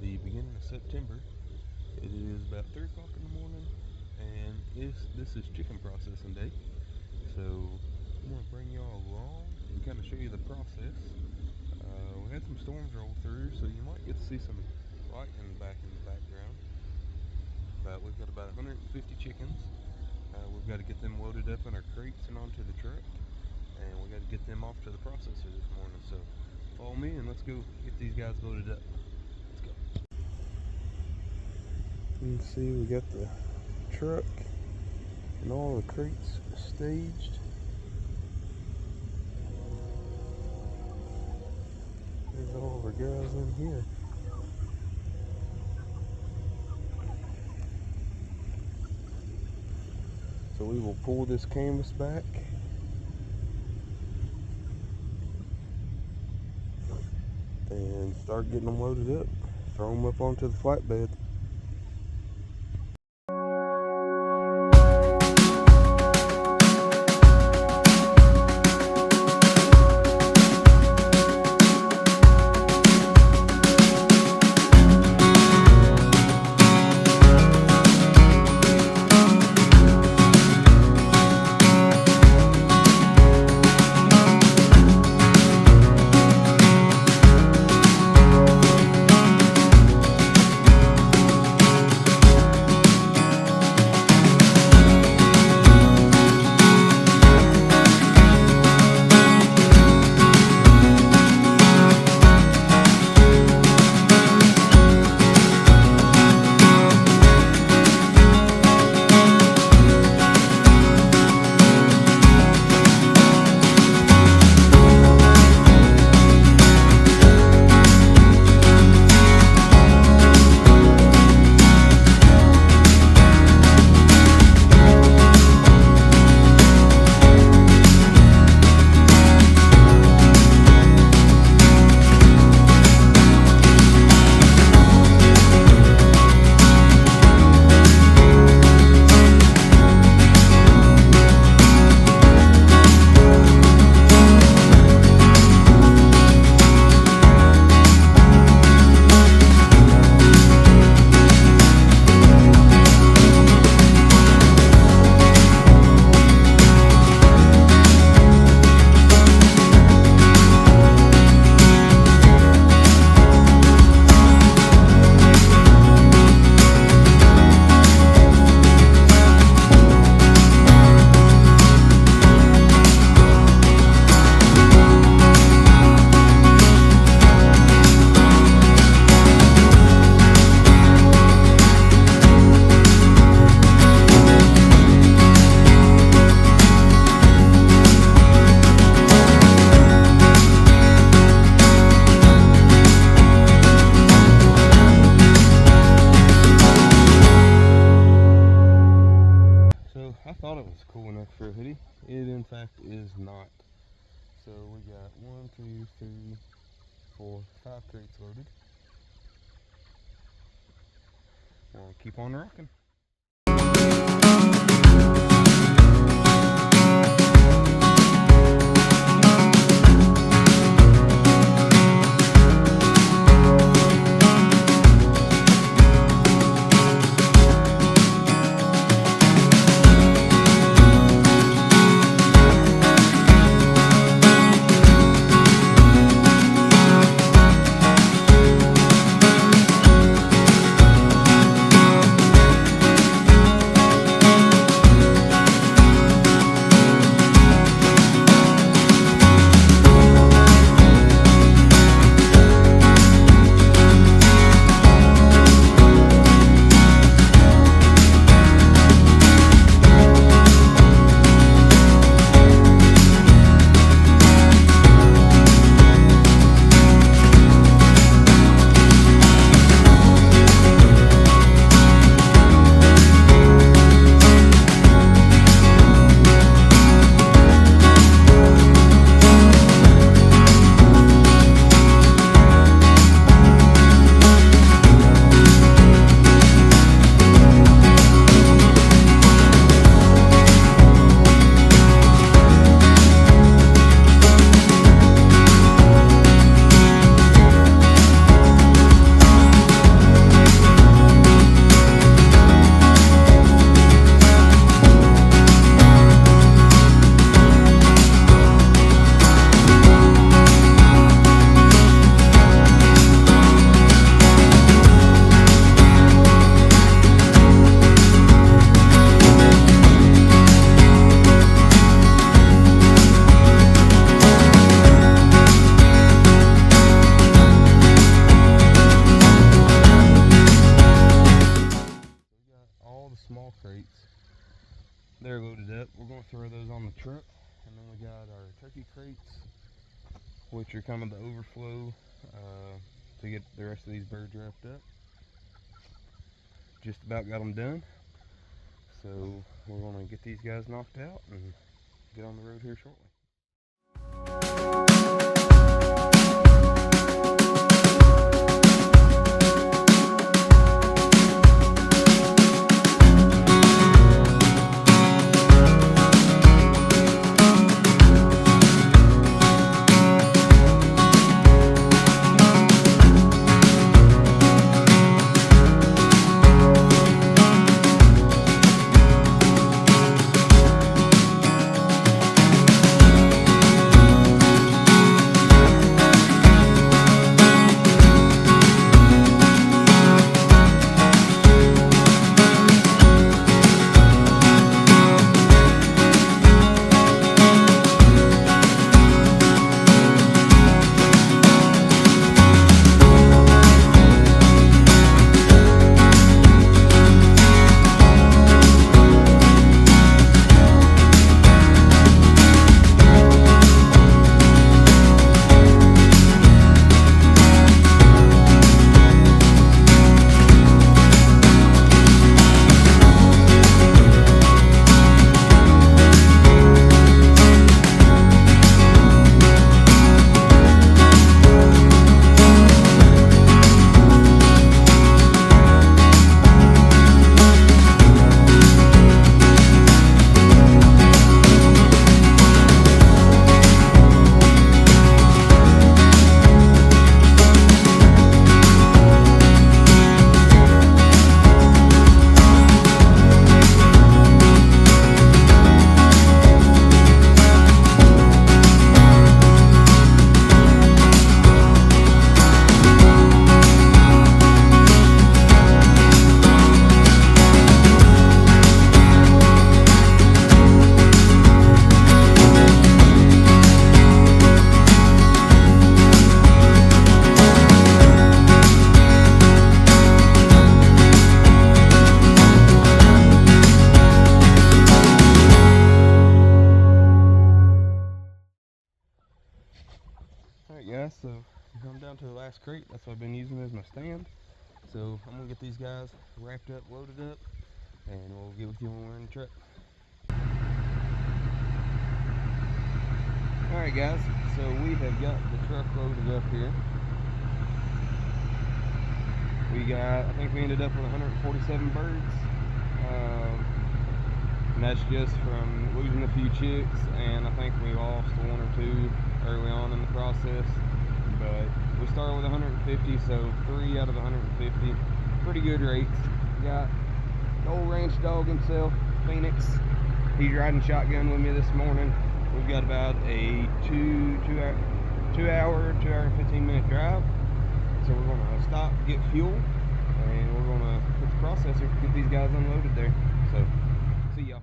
the beginning of September. It is about 3 o'clock in the morning, and this is chicken processing day. So I'm going to bring y'all along and kind of show you the process. We had some storms roll through, so you might get to see some lightning back in the background. But we've got about 150 chickens. We've got to get them loaded up in our crates and onto the truck, and we got to get them off to the processor this morning. So follow me and let's go get these guys loaded up. Let's go. You can see we got the truck and all the crates staged. There's all of our guys in here. So we will pull this canvas back and start getting them loaded up, throw them up onto the flatbed. I thought it was cool enough for a hoodie. It in fact is not. So we got 1, 2, 3, 4, 5 crates loaded. We'll keep on rocking. they're loaded up. We're going to throw those on the truck, and then we got our turkey crates, which are kind of the overflow to get the rest of these birds wrapped up. Just about got them done, so we're going to get these guys knocked out and get on the road here shortly. Alright guys, so I'm down to the last crate. That's what I've been using as my stand. So I'm going to get these guys wrapped up, loaded up, and we'll get with you when we're in the truck. Alright guys, so we have got the truck loaded up here. I think we ended up with 147 birds. And that's just from losing a few chicks, and I think we lost one or two early on in the process. But we started with 150, so 3 out of 150. Pretty good rates. Got the old ranch dog himself, Phoenix. He's riding shotgun with me this morning. We've got about a 2 hour and 15 minute drive. So we're going to stop, get fuel, and we're going to put the processor, get these guys unloaded there. So, see y'all.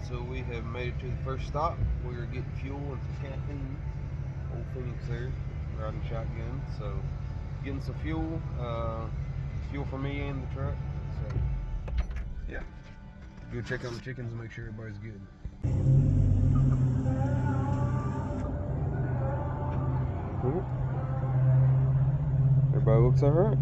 So we have made it to the first stop. We are getting fuel and some caffeine. Old Phoenix there, riding shotgun. So getting some fuel, fuel for me and the truck. So yeah, go check on the chickens and make sure everybody's good. Cool. Everybody looks alright.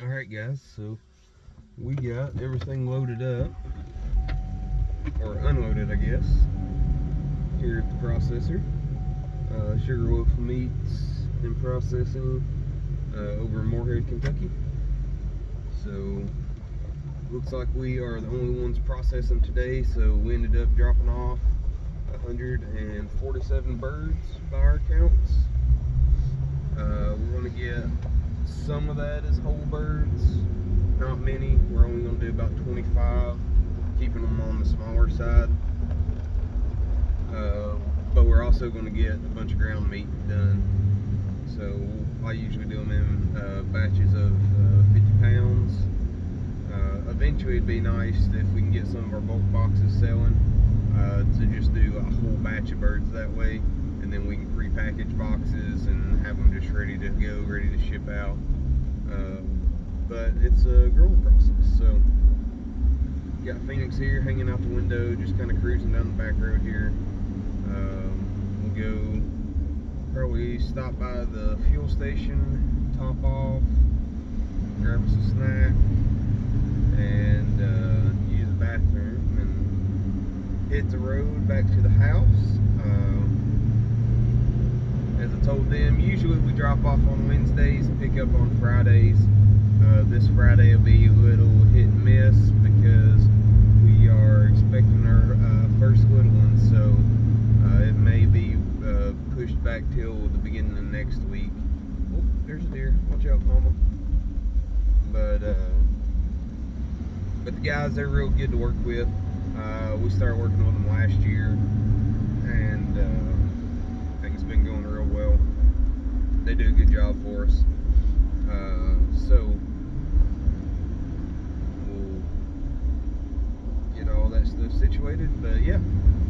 Alright guys, so we got everything loaded up, or unloaded I guess, here at the processor. Sugarloaf Meats and Processing over in Moorhead, Kentucky. So looks like we are the only ones processing today, so we ended up dropping off 147 birds by our counts. We're going to get some of that as whole birds, not many. We're only going to do about 25, keeping them on the smaller side. But we're also going to get a bunch of ground meat done. So I usually do them in batches of 50 pounds. Eventually it'd be nice if we can get some of our bulk boxes selling, to just do a whole batch of birds that way, and then we can pre-package boxes and have them just ready to go, ready to ship out. But it's a growing process. So got Phoenix here hanging out the window, just kind of cruising down the back road here. We'll go probably stop by the fuel station, top off, grab us a snack, and use the bathroom, and hit the road back to the house. As I told them, usually we drop off on Wednesdays and pick up on Fridays. This Friday will be a little hit and miss because we are expecting our first little one, so it may be pushed back till the beginning of next week. Oh, there's a deer. Watch out, mama. But the guys, they're real good to work with. We started working with them last year, and I think it's been going real well. They do a good job for us. So we'll get all that stuff situated. But yeah,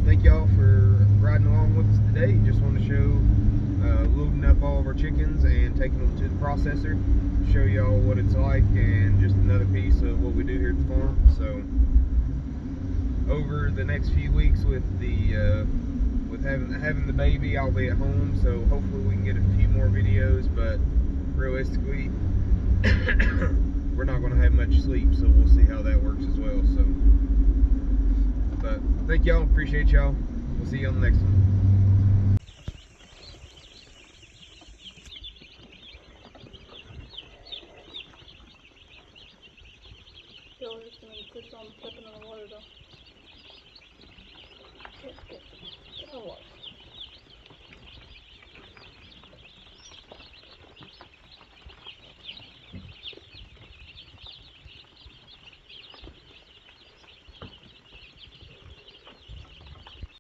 thank y'all for riding along with us today. Just want to show loading up all of our chickens and taking them to the processor, show y'all what it's like, and just another piece of what we do here at the farm. So over the next few weeks with the with having the baby, I'll be at home, so hopefully we can get a few more videos, but realistically we're not going to have much sleep, so we'll see how that works as well. So, but thank y'all, appreciate y'all. We'll see you on the next one. first and then push on flipping in the water though. Get in the water.